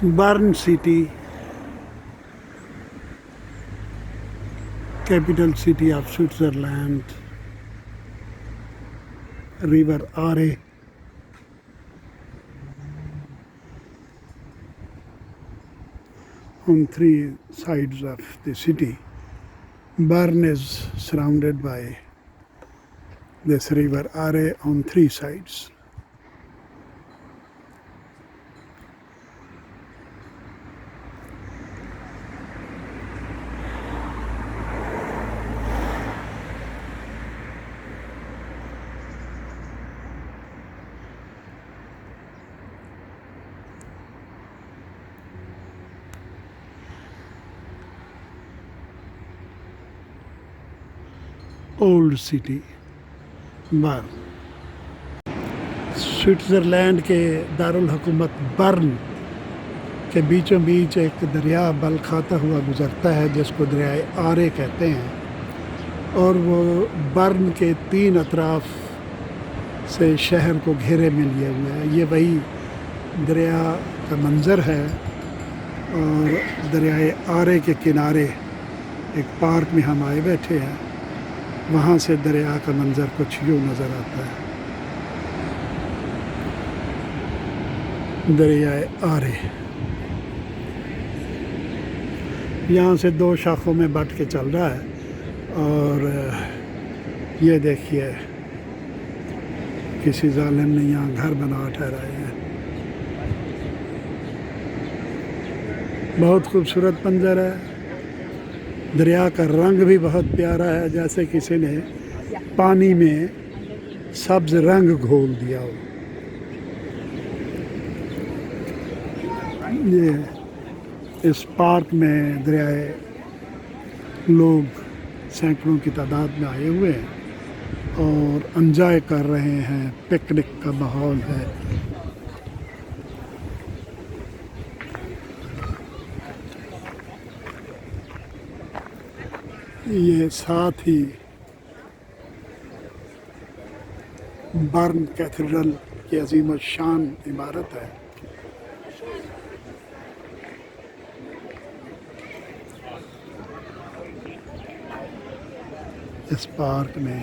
Bern city, capital city of Switzerland, River Aare, on three sides of the city. Bern is surrounded by this river Aare on three sides. Old city burn, Switzerland के दारुल हुकूमत burn के बीचों बीच एक दरिया बल खाता हुआ गुज़रता है जिसको दरियाए आरे कहते हैं, और वो बर्न के तीन अतराफ से शहर को घेरे में लिए हुए है। ये वही दरिया का मंज़र है, और दरियाए आरे के किनारे एक पार्क में हम आए बैठे हैं। वहाँ से दरिया का मंज़र कुछ यूँ नज़र आता है। दरियाए आरे यहाँ से दो शाखों में बट के चल रहा है, और ये देखिए किसी जालिम ने यहाँ घर बना ठहराए हैं। बहुत खूबसूरत मंज़र है। दरिया का रंग भी बहुत प्यारा है, जैसे किसी ने पानी में सब्ज़ रंग घोल दिया हो। ये इस पार्क में दरियाए लोग सैकड़ों की तादाद में आए हुए हैं और एंजॉय कर रहे हैं। पिकनिक का माहौल है। ये साथ ही बर्न कैथेड्रल की अजीम शान इमारत है। इस पार्क में